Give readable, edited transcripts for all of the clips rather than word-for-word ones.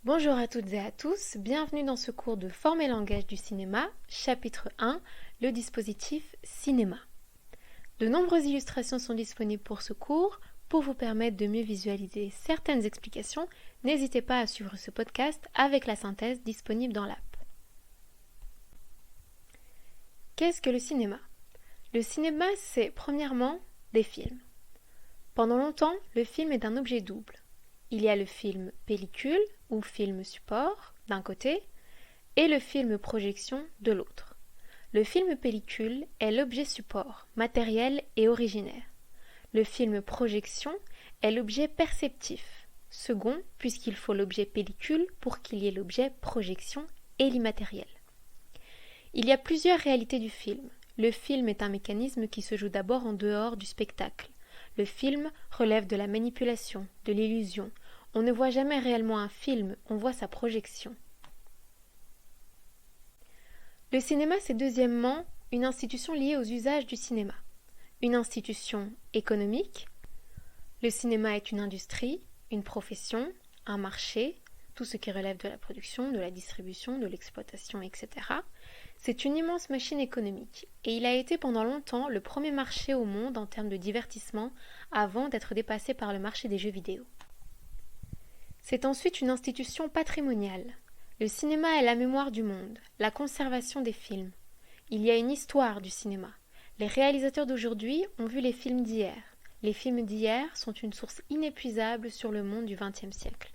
Bonjour à toutes et à tous, bienvenue dans ce cours de Forme et langage du cinéma, chapitre 1, le dispositif cinéma. De nombreuses illustrations sont disponibles pour ce cours. Pour vous permettre de mieux visualiser certaines explications, n'hésitez pas à suivre ce podcast avec la synthèse disponible dans l'app. Qu'est-ce que le cinéma ? Le cinéma, c'est premièrement des films. Pendant longtemps, le film est un objet double. Il y a le film pellicule ou film support d'un côté et le film projection de l'autre. Le film pellicule est l'objet support, matériel et originaire. Le film projection est l'objet perceptif, second puisqu'il faut l'objet pellicule pour qu'il y ait l'objet projection et l'immatériel. Il y a plusieurs réalités du film. Le film est un mécanisme qui se joue d'abord en dehors du spectacle. Le film relève de la manipulation, de l'illusion. On ne voit jamais réellement un film, on voit sa projection. Le cinéma, c'est deuxièmement une institution liée aux usages du cinéma. Une institution économique. Le cinéma est une industrie, une profession, un marché, tout ce qui relève de la production, de la distribution, de l'exploitation, etc. C'est une immense machine économique et il a été pendant longtemps le premier marché au monde en termes de divertissement avant d'être dépassé par le marché des jeux vidéo. C'est ensuite une institution patrimoniale. Le cinéma est la mémoire du monde, la conservation des films. Il y a une histoire du cinéma. Les réalisateurs d'aujourd'hui ont vu les films d'hier. Les films d'hier sont une source inépuisable sur le monde du XXe siècle.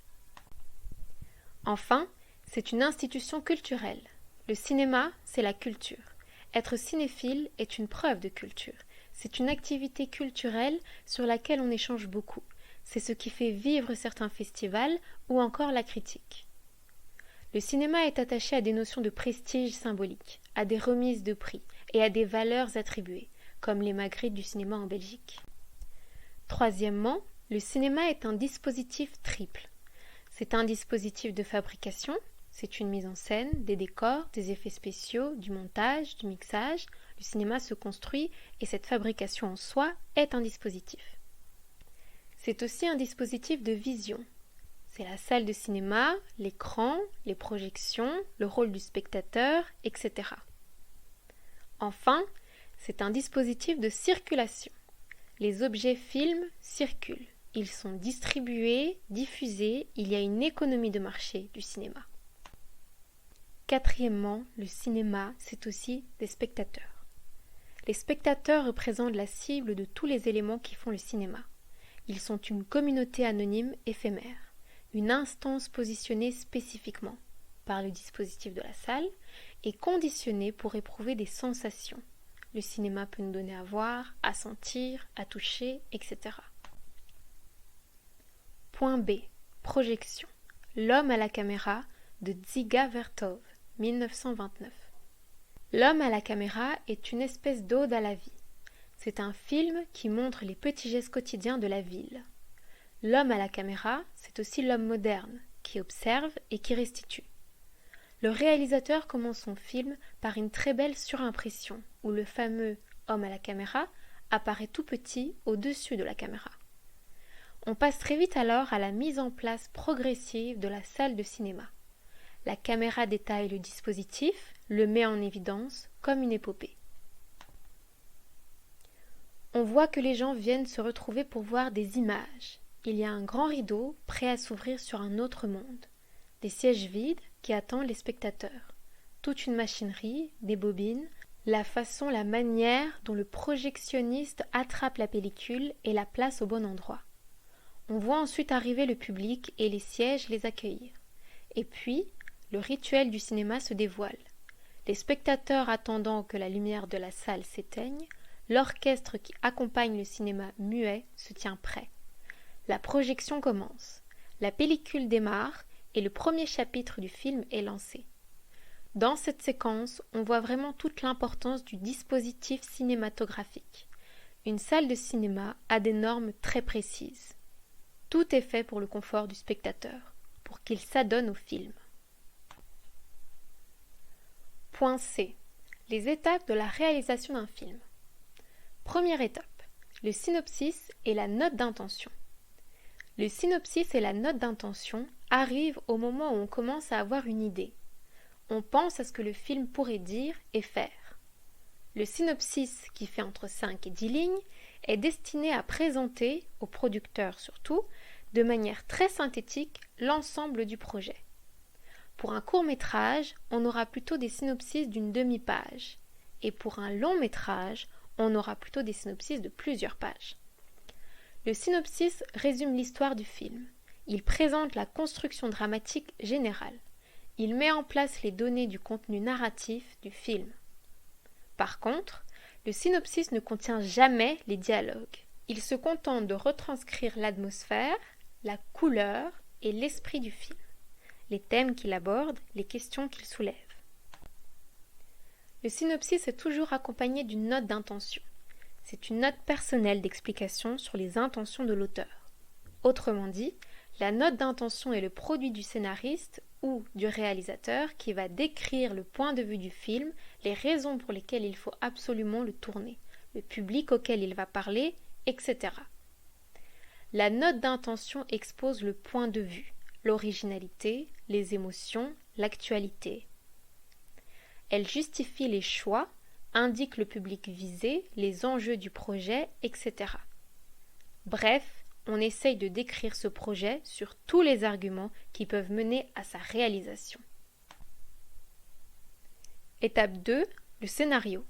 Enfin, c'est une institution culturelle. Le cinéma, c'est la culture. Être cinéphile est une preuve de culture. C'est une activité culturelle sur laquelle on échange beaucoup. C'est ce qui fait vivre certains festivals ou encore la critique. Le cinéma est attaché à des notions de prestige symbolique, à des remises de prix et à des valeurs attribuées, comme les Magritte du cinéma en Belgique. Troisièmement, le cinéma est un dispositif triple. C'est un dispositif de fabrication. C'est une mise en scène, des décors, des effets spéciaux, du montage, du mixage. Le cinéma se construit et cette fabrication en soi est un dispositif. C'est aussi un dispositif de vision. C'est la salle de cinéma, l'écran, les projections, le rôle du spectateur, etc. Enfin, c'est un dispositif de circulation. Les objets films circulent. Ils sont distribués, diffusés, il y a une économie de marché du cinéma. Quatrièmement, le cinéma, c'est aussi des spectateurs. Les spectateurs représentent la cible de tous les éléments qui font le cinéma. Ils sont une communauté anonyme éphémère, une instance positionnée spécifiquement par le dispositif de la salle et conditionnée pour éprouver des sensations. Le cinéma peut nous donner à voir, à sentir, à toucher, etc. Point B. Projection. L'homme à la caméra de Dziga Vertov, 1929. L'homme à la caméra est une espèce d'ode à la vie. C'est un film qui montre les petits gestes quotidiens de la ville. L'homme à la caméra, c'est aussi l'homme moderne, qui observe et qui restitue. Le réalisateur commence son film par une très belle surimpression, où le fameux homme à la caméra apparaît tout petit au-dessus de la caméra. On passe très vite alors à la mise en place progressive de la salle de cinéma. La caméra détaille le dispositif, le met en évidence comme une épopée. On voit que les gens viennent se retrouver pour voir des images. Il y a un grand rideau prêt à s'ouvrir sur un autre monde. Des sièges vides qui attendent les spectateurs. Toute une machinerie, des bobines, la façon, la manière dont le projectionniste attrape la pellicule et la place au bon endroit. On voit ensuite arriver le public et les sièges les accueillir. Et puis, le rituel du cinéma se dévoile. Les spectateurs attendant que la lumière de la salle s'éteigne, l'orchestre qui accompagne le cinéma muet se tient prêt. La projection commence. La pellicule démarre et le premier chapitre du film est lancé. Dans cette séquence, on voit vraiment toute l'importance du dispositif cinématographique. Une salle de cinéma a des normes très précises. Tout est fait pour le confort du spectateur, pour qu'il s'adonne au film. Point C. Les étapes de la réalisation d'un film. Première étape, le synopsis et la note d'intention. Le synopsis et la note d'intention arrivent au moment où on commence à avoir une idée. On pense à ce que le film pourrait dire et faire. Le synopsis, qui fait entre 5 et 10 lignes, est destiné à présenter, au producteur surtout, de manière très synthétique, l'ensemble du projet. Pour un court-métrage, on aura plutôt des synopsis d'une demi-page, et pour un long-métrage, on aura plutôt des synopsis de plusieurs pages. Le synopsis résume l'histoire du film. Il présente la construction dramatique générale. Il met en place les données du contenu narratif du film. Par contre, le synopsis ne contient jamais les dialogues. Il se contente de retranscrire l'atmosphère, la couleur et l'esprit du film, les thèmes qu'il aborde, les questions qu'il soulève. Le synopsis est toujours accompagné d'une note d'intention. C'est une note personnelle d'explication sur les intentions de l'auteur. Autrement dit, la note d'intention est le produit du scénariste ou du réalisateur qui va décrire le point de vue du film, les raisons pour lesquelles il faut absolument le tourner, le public auquel il va parler, etc. La note d'intention expose le point de vue, l'originalité, les émotions, l'actualité. Elle justifie les choix, indique le public visé, les enjeux du projet, etc. Bref, on essaye de décrire ce projet sur tous les arguments qui peuvent mener à sa réalisation. Étape 2, le scénario.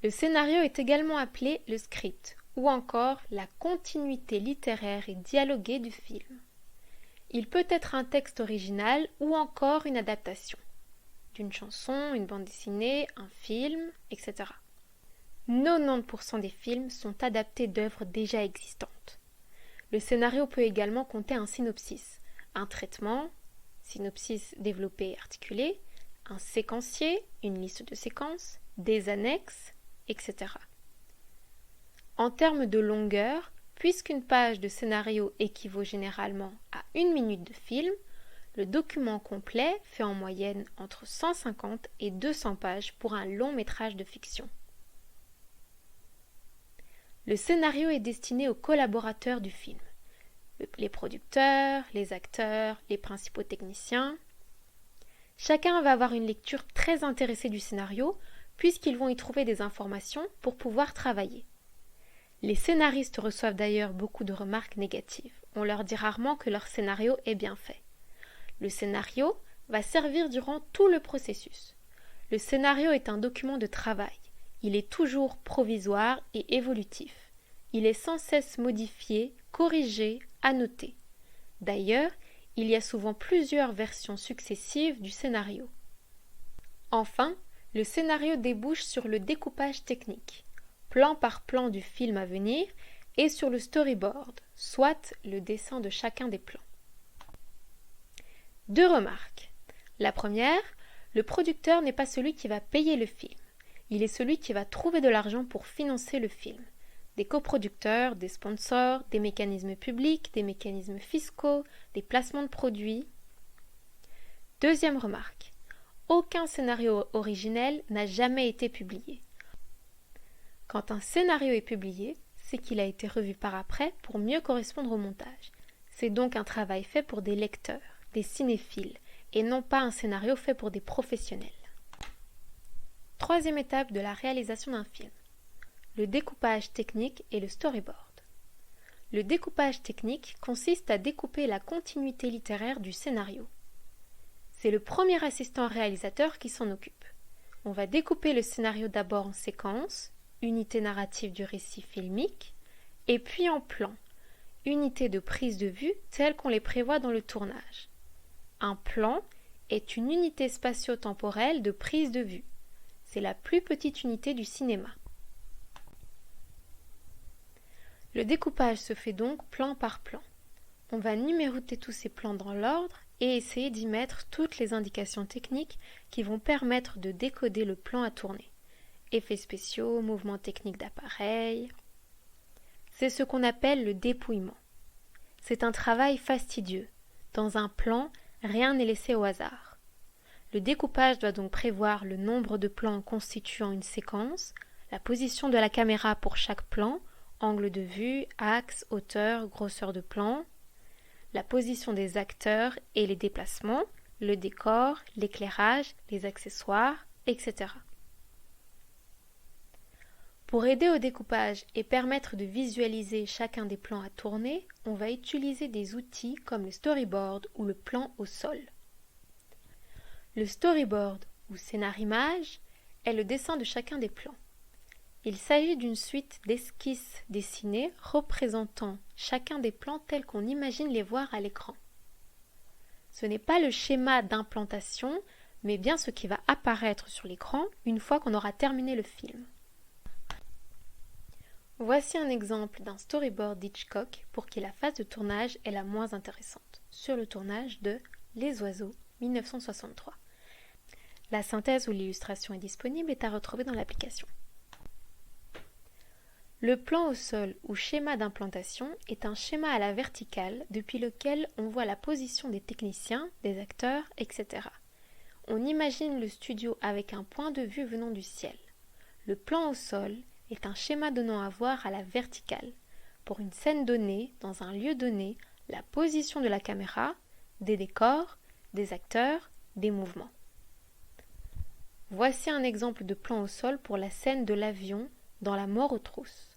Le scénario est également appelé le script, ou encore la continuité littéraire et dialoguée du film. Il peut être un texte original ou encore une adaptation d'une chanson, une bande dessinée, un film, etc. 90% des films sont adaptés d'œuvres déjà existantes. Le scénario peut également compter un synopsis, un traitement, synopsis développé et articulé, un séquencier, une liste de séquences, des annexes, etc. En termes de longueur, puisqu'une page de scénario équivaut généralement à 1 minute de film, le document complet fait en moyenne entre 150 et 200 pages pour un long métrage de fiction. Le scénario est destiné aux collaborateurs du film, les producteurs, les acteurs, les principaux techniciens. Chacun va avoir une lecture très intéressée du scénario, puisqu'ils vont y trouver des informations pour pouvoir travailler. Les scénaristes reçoivent d'ailleurs beaucoup de remarques négatives. On leur dit rarement que leur scénario est bien fait. Le scénario va servir durant tout le processus. Le scénario est un document de travail. Il est toujours provisoire et évolutif. Il est sans cesse modifié, corrigé, annoté. D'ailleurs, il y a souvent plusieurs versions successives du scénario. Enfin, le scénario débouche sur le découpage technique, plan par plan du film à venir, et sur le storyboard, soit le dessin de chacun des plans. 2 remarques. La première, le producteur n'est pas celui qui va payer le film. Il est celui qui va trouver de l'argent pour financer le film. Des coproducteurs, des sponsors, des mécanismes publics, des mécanismes fiscaux, des placements de produits. Deuxième remarque. Aucun scénario originel n'a jamais été publié. Quand un scénario est publié, c'est qu'il a été revu par après pour mieux correspondre au montage. C'est donc un travail fait pour des lecteurs, des cinéphiles, et non pas un scénario fait pour des professionnels. Troisième étape de la réalisation d'un film. Le découpage technique et le storyboard. Le découpage technique consiste à découper la continuité littéraire du scénario. C'est le premier assistant réalisateur qui s'en occupe. On va découper le scénario d'abord en séquences, unité narrative du récit filmique, et puis en plans, unités de prise de vue telles qu'on les prévoit dans le tournage. Un plan est une unité spatio-temporelle de prise de vue. C'est la plus petite unité du cinéma. Le découpage se fait donc plan par plan. On va numéroter tous ces plans dans l'ordre et essayer d'y mettre toutes les indications techniques qui vont permettre de décoder le plan à tourner. Effets spéciaux, mouvements techniques d'appareil. C'est ce qu'on appelle le dépouillement. C'est un travail fastidieux. Dans un plan, rien n'est laissé au hasard. Le découpage doit donc prévoir le nombre de plans constituant une séquence, la position de la caméra pour chaque plan, angle de vue, axe, hauteur, grosseur de plan, la position des acteurs et les déplacements, le décor, l'éclairage, les accessoires, etc. Pour aider au découpage et permettre de visualiser chacun des plans à tourner, on va utiliser des outils comme le storyboard ou le plan au sol. Le storyboard ou scénar-image est le dessin de chacun des plans. Il s'agit d'une suite d'esquisses dessinées représentant chacun des plans tels qu'on imagine les voir à l'écran. Ce n'est pas le schéma d'implantation, mais bien ce qui va apparaître sur l'écran une fois qu'on aura terminé le film. Voici un exemple d'un storyboard d'Hitchcock pour qui la phase de tournage est la moins intéressante, sur le tournage de Les Oiseaux, 1963. La synthèse où l'illustration est disponible est à retrouver dans l'application. Le plan au sol ou schéma d'implantation est un schéma à la verticale depuis lequel on voit la position des techniciens, des acteurs, etc. On imagine le studio avec un point de vue venant du ciel. Le plan au sol est un schéma donnant à voir à la verticale. Pour une scène donnée, dans un lieu donné, la position de la caméra, des décors, des acteurs, des mouvements. Voici un exemple de plan au sol pour la scène de l'avion dans La mort aux trousses.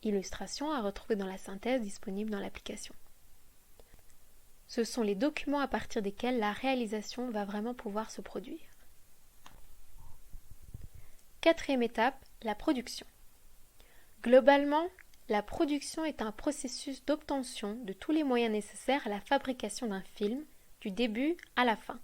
Illustration à retrouver dans la synthèse disponible dans l'application. Ce sont les documents à partir desquels la réalisation va vraiment pouvoir se produire. Quatrième étape, la production. Globalement, la production est un processus d'obtention de tous les moyens nécessaires à la fabrication d'un film, du début à la fin.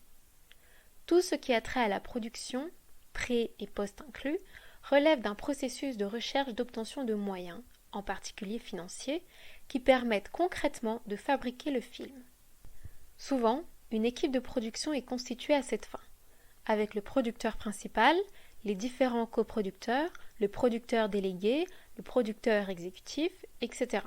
Tout ce qui a trait à la production, pré- et post inclus, relève d'un processus de recherche d'obtention de moyens, en particulier financiers, qui permettent concrètement de fabriquer le film. Souvent, une équipe de production est constituée à cette fin, avec le producteur principal, les différents coproducteurs, le producteur délégué, le producteur exécutif, etc.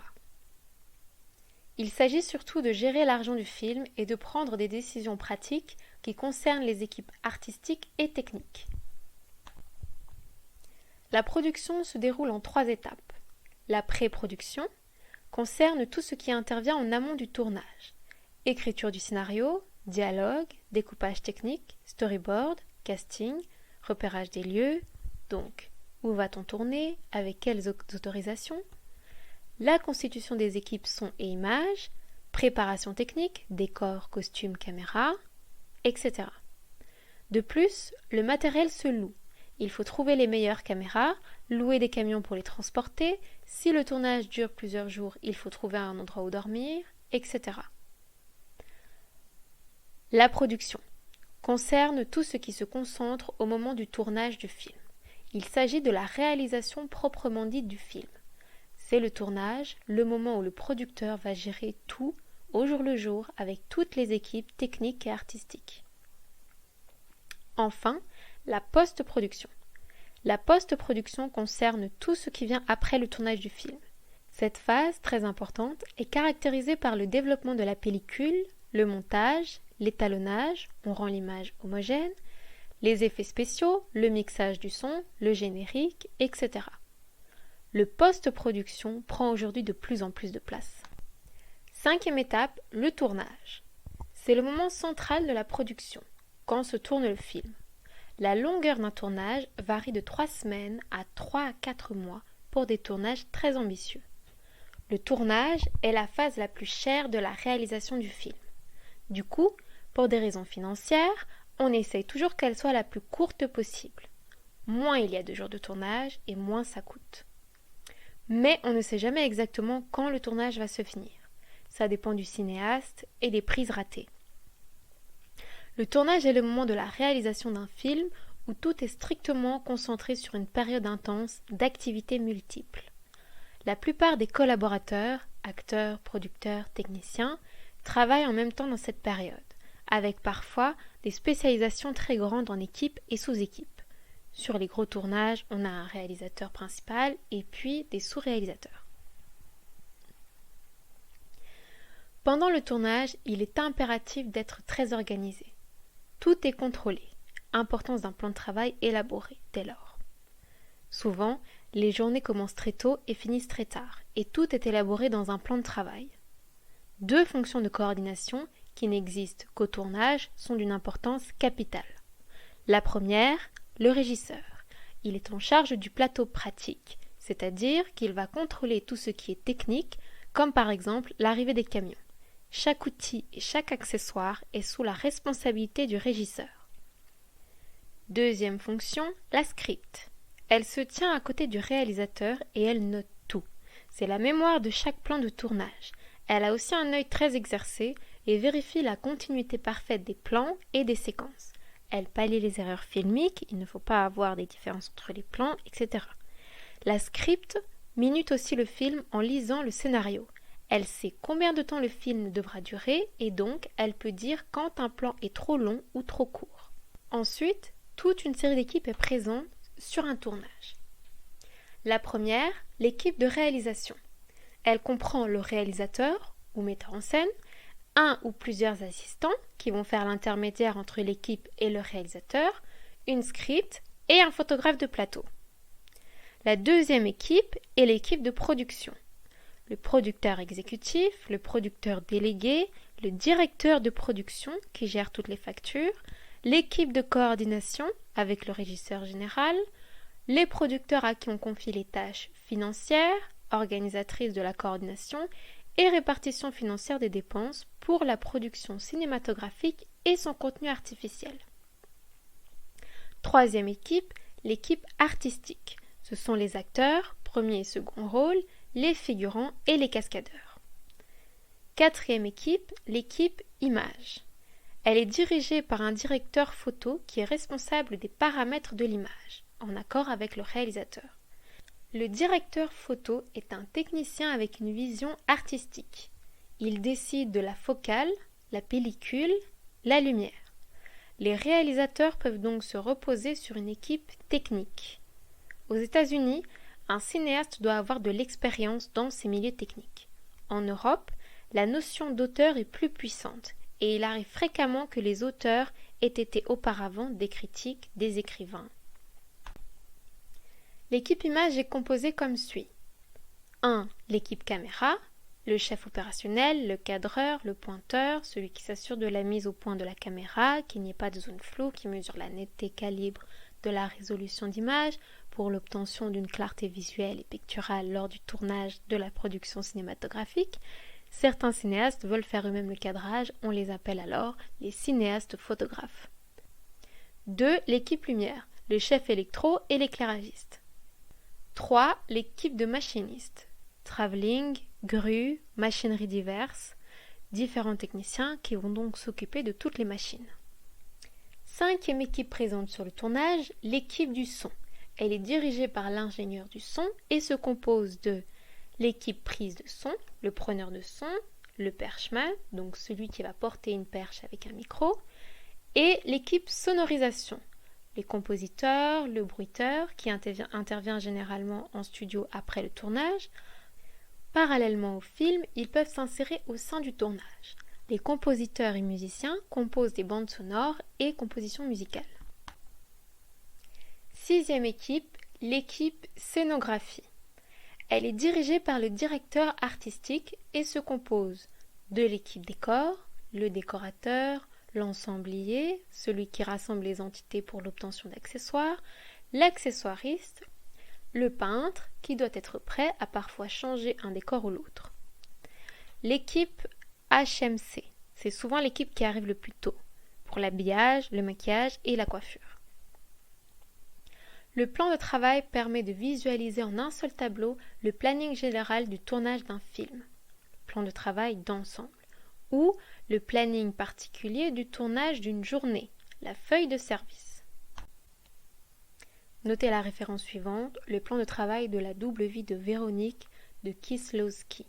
Il s'agit surtout de gérer l'argent du film et de prendre des décisions pratiques qui concernent les équipes artistiques et techniques. La production se déroule en 3 étapes. La pré-production concerne tout ce qui intervient en amont du tournage. Écriture du scénario, dialogue, découpage technique, storyboard, casting, repérage des lieux, donc où va-t-on tourner, avec quelles autorisations, la constitution des équipes son et images, préparation technique, décor, costume, caméra, etc. De plus, le matériel se loue. Il faut trouver les meilleures caméras, louer des camions pour les transporter. Si le tournage dure plusieurs jours, il faut trouver un endroit où dormir, etc. La production concerne tout ce qui se concentre au moment du tournage du film. Il s'agit de la réalisation proprement dite du film. C'est le tournage, le moment où le producteur va gérer tout au jour le jour avec toutes les équipes techniques et artistiques. Enfin, la post-production. La post-production concerne tout ce qui vient après le tournage du film. Cette phase, très importante, est caractérisée par le développement de la pellicule, le montage, l'étalonnage, on rend l'image homogène, les effets spéciaux, le mixage du son, le générique, etc. Le post-production prend aujourd'hui de plus en plus de place. 5e étape, le tournage. C'est le moment central de la production, quand se tourne le film. La longueur d'un tournage varie de 3 semaines à 3 à 4 mois pour des tournages très ambitieux. Le tournage est la phase la plus chère de la réalisation du film. Du coup, pour des raisons financières, on essaye toujours qu'elle soit la plus courte possible. Moins il y a de jours de tournage et moins ça coûte. Mais on ne sait jamais exactement quand le tournage va se finir. Ça dépend du cinéaste et des prises ratées. Le tournage est le moment de la réalisation d'un film où tout est strictement concentré sur une période intense d'activités multiples. La plupart des collaborateurs, acteurs, producteurs, techniciens, travaillent en même temps dans cette période, avec parfois des spécialisations très grandes en équipe et sous-équipe. Sur les gros tournages, on a un réalisateur principal et puis des sous-réalisateurs. Pendant le tournage, il est impératif d'être très organisé. Tout est contrôlé. Importance d'un plan de travail élaboré dès lors. Souvent, les journées commencent très tôt et finissent très tard, et tout est élaboré dans un plan de travail. Deux fonctions de coordination qui n'existent qu'au tournage sont d'une importance capitale. La première, le régisseur. Il est en charge du plateau pratique, c'est-à-dire qu'il va contrôler tout ce qui est technique, comme par exemple l'arrivée des camions. Chaque outil et chaque accessoire est sous la responsabilité du régisseur. Deuxième fonction, la script. Elle se tient à côté du réalisateur et elle note tout. C'est la mémoire de chaque plan de tournage. Elle a aussi un œil très exercé et vérifie la continuité parfaite des plans et des séquences. Elle pallie les erreurs filmiques, il ne faut pas avoir des différences entre les plans, etc. La script minute aussi le film en lisant le scénario. Elle sait combien de temps le film devra durer et donc elle peut dire quand un plan est trop long ou trop court. Ensuite, toute une série d'équipes est présente sur un tournage. La première, l'équipe de réalisation. Elle comprend le réalisateur ou metteur en scène, un ou plusieurs assistants qui vont faire l'intermédiaire entre l'équipe et le réalisateur, une script et un photographe de plateau. La deuxième équipe est l'équipe de production. Le producteur exécutif, le producteur délégué, le directeur de production qui gère toutes les factures, l'équipe de coordination avec le régisseur général, les producteurs à qui on confie les tâches financières, organisatrices de la coordination et répartition financière des dépenses pour la production cinématographique et son contenu artificiel. Troisième équipe, l'équipe artistique. Ce sont les acteurs, premier et second rôle, les figurants et les cascadeurs. Quatrième équipe, l'équipe image. Elle est dirigée par un directeur photo qui est responsable des paramètres de l'image, en accord avec le réalisateur. Le directeur photo est un technicien avec une vision artistique. Il décide de la focale, la pellicule, la lumière. Les réalisateurs peuvent donc se reposer sur une équipe technique. Aux États-Unis, un cinéaste doit avoir de l'expérience dans ces milieux techniques. En Europe, la notion d'auteur est plus puissante et il arrive fréquemment que les auteurs aient été auparavant des critiques, des écrivains. L'équipe image est composée comme suit. 1. L'équipe caméra, le chef opérationnel, le cadreur, le pointeur, celui qui s'assure de la mise au point de la caméra, qu'il n'y ait pas de zone floue, qui mesure la netteté calibre de la résolution d'image pour l'obtention d'une clarté visuelle et picturale lors du tournage de la production cinématographique. Certains cinéastes veulent faire eux-mêmes le cadrage, on les appelle alors les cinéastes photographes. 2. L'équipe lumière, le chef électro et l'éclairagiste. 3. L'équipe de machinistes, travelling, grue, machinerie diverses, différents techniciens qui vont donc s'occuper de toutes les machines. 5e équipe présente sur le tournage, l'équipe du son. Elle est dirigée par l'ingénieur du son et se compose de l'équipe prise de son, le preneur de son, le perchman, donc celui qui va porter une perche avec un micro, et l'équipe sonorisation, les compositeurs, le bruiteur qui intervient généralement en studio après le tournage. Parallèlement au film, ils peuvent s'insérer au sein du tournage. Les compositeurs et musiciens composent des bandes sonores et compositions musicales. 6e équipe, l'équipe scénographie. Elle est dirigée par le directeur artistique et se compose de l'équipe décor, le décorateur, l'ensemblier, celui qui rassemble les entités pour l'obtention d'accessoires, l'accessoiriste, le peintre qui doit être prêt à parfois changer un décor ou l'autre. L'équipe HMC, c'est souvent l'équipe qui arrive le plus tôt, pour l'habillage, le maquillage et la coiffure. Le plan de travail permet de visualiser en un seul tableau le planning général du tournage d'un film, plan de travail d'ensemble, ou le planning particulier du tournage d'une journée, la feuille de service. Notez la référence suivante, le plan de travail de la double vie de Véronique de Kieslowski.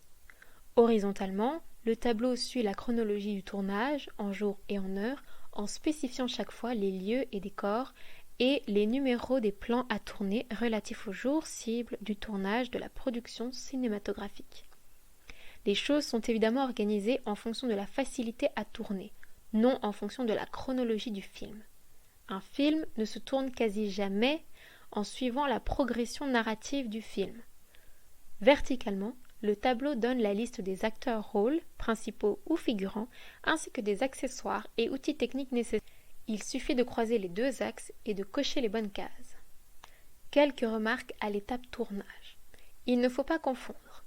Horizontalement, le tableau suit la chronologie du tournage en jour et en heure en spécifiant chaque fois les lieux et décors et les numéros des plans à tourner relatifs au jour cible du tournage de la production cinématographique. Les choses sont évidemment organisées en fonction de la facilité à tourner, non en fonction de la chronologie du film. Un film ne se tourne quasi jamais en suivant la progression narrative du film. Verticalement, Le tableau donne la liste des acteurs rôles, principaux ou figurants, ainsi que des accessoires et outils techniques nécessaires. Il suffit de croiser les deux axes et de cocher les bonnes cases. Quelques remarques à l'étape tournage. Il ne faut pas confondre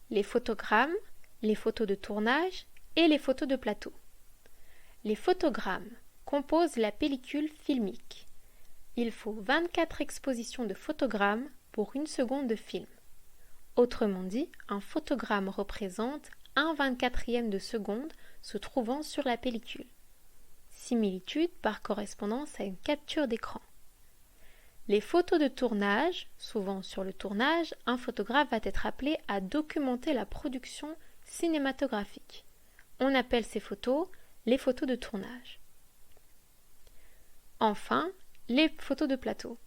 les photogrammes, les photos de tournage et les photos de plateau. Les photogrammes composent la pellicule filmique. Il faut 24 expositions de photogrammes pour 1 seconde de film. Autrement dit, un photogramme représente 1/24e de seconde se trouvant sur la pellicule. Similitude par correspondance à une capture d'écran. Les photos de tournage, souvent sur le tournage, un photographe va être appelé à documenter la production cinématographique. On appelle ces photos les photos de tournage. Enfin, les photos de plateau.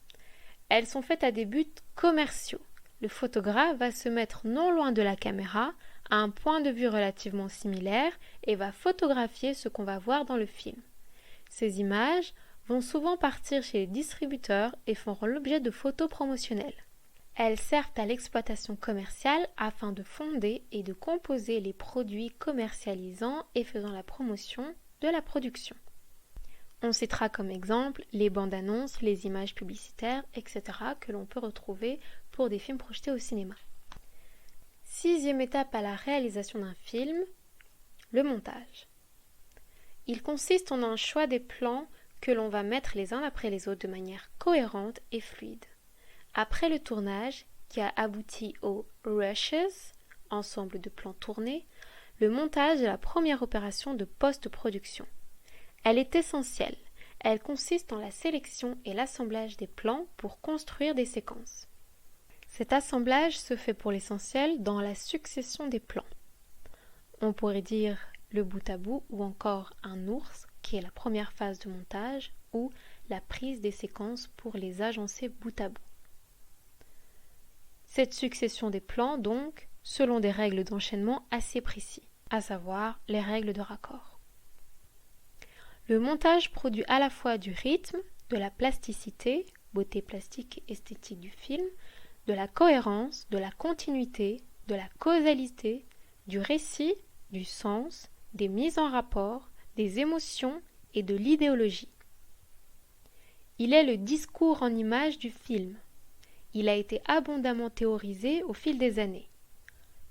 Elles sont faites à des buts commerciaux. Le photographe va se mettre non loin de la caméra, à un point de vue relativement similaire, et va photographier ce qu'on va voir dans le film. Ces images vont souvent partir chez les distributeurs et feront l'objet de photos promotionnelles. Elles servent à l'exploitation commerciale afin de fonder et de composer les produits commercialisant et faisant la promotion de la production. On citera comme exemple les bandes annonces, les images publicitaires, etc. que l'on peut retrouver pour des films projetés au cinéma. 6e étape à la réalisation d'un film, le montage. Il consiste en un choix des plans que l'on va mettre les uns après les autres de manière cohérente et fluide. Après le tournage, qui a abouti aux rushes, ensemble de plans tournés, le montage est la première opération de post-production. Elle est essentielle. Elle consiste en la sélection et l'assemblage des plans pour construire des séquences. Cet assemblage se fait pour l'essentiel dans la succession des plans. On pourrait dire le bout à bout ou encore un ours, qui est la première phase de montage, ou la prise des séquences pour les agencer bout à bout. Cette succession des plans, donc, selon des règles d'enchaînement assez précis, à savoir les règles de raccord. Le montage produit à la fois du rythme, de la plasticité, beauté plastique et esthétique du film, de la cohérence, de la continuité, de la causalité, du récit, du sens, des mises en rapport, des émotions et de l'idéologie. Il est le discours en images du film. Il a été abondamment théorisé au fil des années.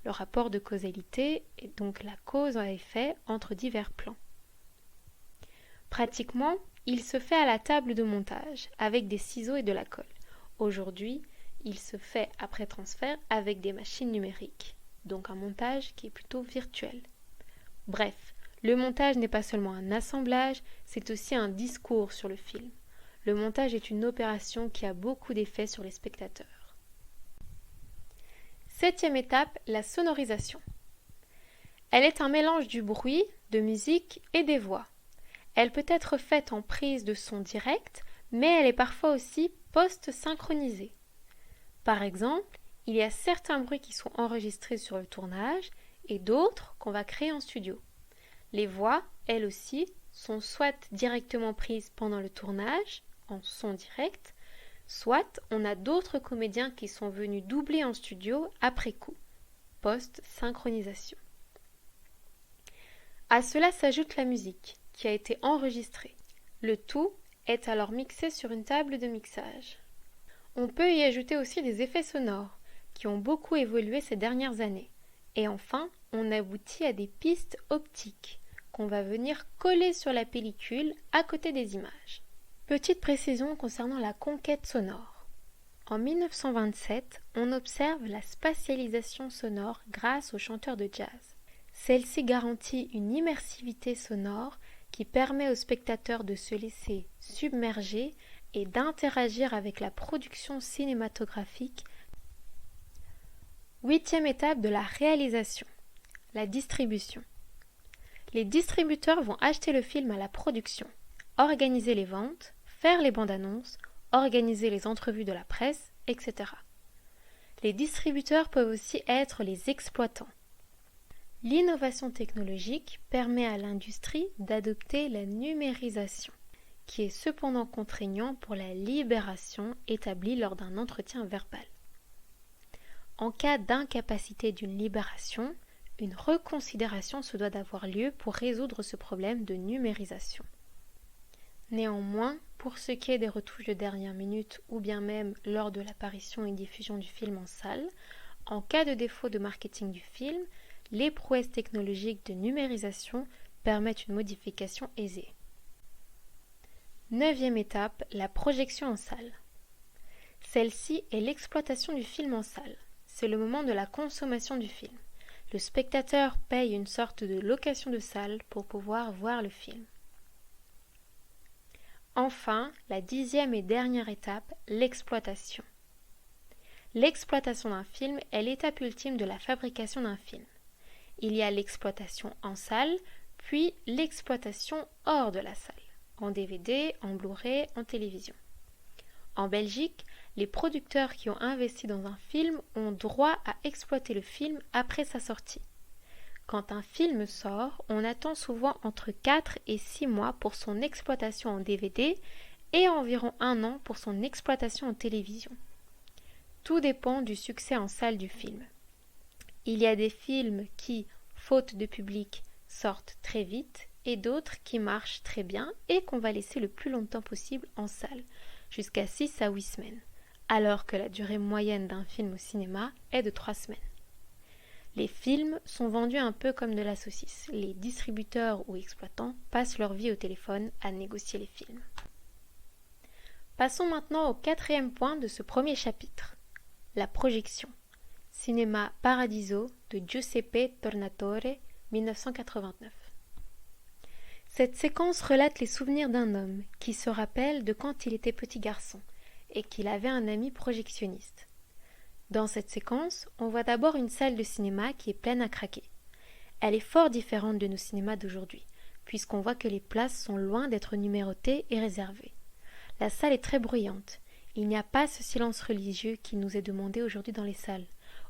Le rapport de causalité est donc la cause à effet entre divers plans. Pratiquement, il se fait à la table de montage, avec des ciseaux et de la colle. Aujourd'hui, il se fait après transfert avec des machines numériques, donc un montage qui est plutôt virtuel. Bref, le montage n'est pas seulement un assemblage, c'est aussi un discours sur le film. Le montage est une opération qui a beaucoup d'effets sur les spectateurs. 7e étape, la sonorisation. Elle est un mélange du bruit, de musique et des voix. Elle peut être faite en prise de son direct, mais elle est parfois aussi post-synchronisée. Par exemple, il y a certains bruits qui sont enregistrés sur le tournage et d'autres qu'on va créer en studio. Les voix, elles aussi, sont soit directement prises pendant le tournage, en son direct, soit on a d'autres comédiens qui sont venus doubler en studio après coup, post-synchronisation. À cela s'ajoute la musique, qui a été enregistrée. Le tout est alors mixé sur une table de mixage. On peut y ajouter aussi des effets sonores, qui ont beaucoup évolué ces dernières années. Et enfin, on aboutit à des pistes optiques, qu'on va venir coller sur la pellicule à côté des images. Petite précision concernant la conquête sonore. En 1927, on observe la spatialisation sonore grâce aux chanteurs de jazz. Celle-ci garantit une immersivité sonore qui permet aux spectateurs de se laisser submerger et d'interagir avec la production cinématographique. 8e étape de la réalisation, la distribution. Les distributeurs vont acheter le film à la production, organiser les ventes, faire les bandes annonces, organiser les entrevues de la presse, etc. Les distributeurs peuvent aussi être les exploitants. L'innovation technologique permet à l'industrie d'adopter la numérisation, qui est cependant contraignant pour la libération établie lors d'un entretien verbal. En cas d'incapacité d'une libération, une reconsidération se doit d'avoir lieu pour résoudre ce problème de numérisation. Néanmoins, pour ce qui est des retouches de dernière minute ou bien même lors de l'apparition et diffusion du film en salle, en cas de défaut de marketing du film, les prouesses technologiques de numérisation permettent une modification aisée. 9e étape, la projection en salle. Celle-ci est l'exploitation du film en salle. C'est le moment de la consommation du film. Le spectateur paye une sorte de location de salle pour pouvoir voir le film. Enfin, la 10e et dernière étape, l'exploitation. L'exploitation d'un film est l'étape ultime de la fabrication d'un film. Il y a l'exploitation en salle, puis l'exploitation hors de la salle, en DVD, en Blu-ray, en télévision. En Belgique, les producteurs qui ont investi dans un film ont droit à exploiter le film après sa sortie. Quand un film sort, on attend souvent entre 4 et 6 mois pour son exploitation en DVD et environ 1 an pour son exploitation en télévision. Tout dépend du succès en salle du film. Il y a des films qui, faute de public, sortent très vite et d'autres qui marchent très bien et qu'on va laisser le plus longtemps possible en salle, jusqu'à 6 à 8 semaines, alors que la durée moyenne d'un film au cinéma est de 3 semaines. Les films sont vendus un peu comme de la saucisse. Les distributeurs ou exploitants passent leur vie au téléphone à négocier les films. Passons maintenant au 4e point de ce premier chapitre, la projection. Cinéma Paradiso de Giuseppe Tornatore, 1989. Cette séquence relate les souvenirs d'un homme qui se rappelle de quand il était petit garçon et qu'il avait un ami projectionniste. Dans cette séquence, on voit d'abord une salle de cinéma qui est pleine à craquer. Elle est fort différente de nos cinémas d'aujourd'hui, puisqu'on voit que les places sont loin d'être numérotées et réservées. La salle est très bruyante. Il n'y a pas ce silence religieux qui nous est demandé aujourd'hui dans les salles.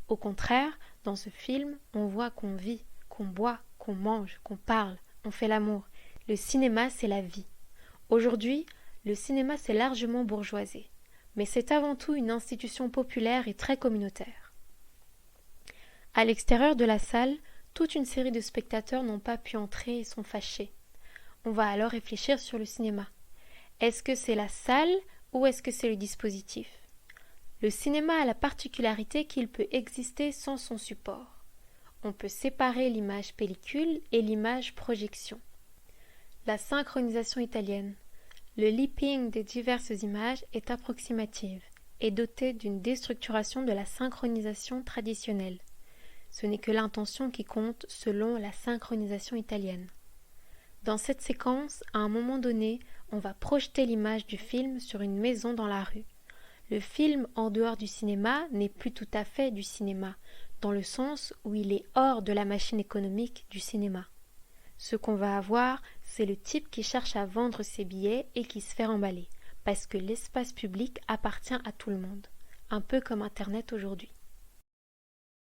Au contraire, dans ce film, on voit qu'on vit, qu'on boit, qu'on mange, qu'on parle, on fait l'amour. Le cinéma, c'est la vie. Aujourd'hui, le cinéma s'est largement bourgeoisé. Mais c'est avant tout une institution populaire et très communautaire. À l'extérieur de la salle, toute une série de spectateurs n'ont pas pu entrer et sont fâchés. On va alors réfléchir sur le cinéma. Est-ce que c'est la salle ou est-ce que c'est le dispositif ? Le cinéma a la particularité qu'il peut exister sans son support. On peut séparer l'image pellicule et l'image projection. La synchronisation italienne. Le lipping des diverses images est approximative et doté d'une déstructuration de la synchronisation traditionnelle. Ce n'est que l'intention qui compte selon la synchronisation italienne. Dans cette séquence, à un moment donné, on va projeter l'image du film sur une maison dans la rue. Le film en dehors du cinéma n'est plus tout à fait du cinéma, dans le sens où il est hors de la machine économique du cinéma. Ce qu'on va avoir, c'est le type qui cherche à vendre ses billets et qui se fait remballer, parce que l'espace public appartient à tout le monde, un peu comme Internet aujourd'hui.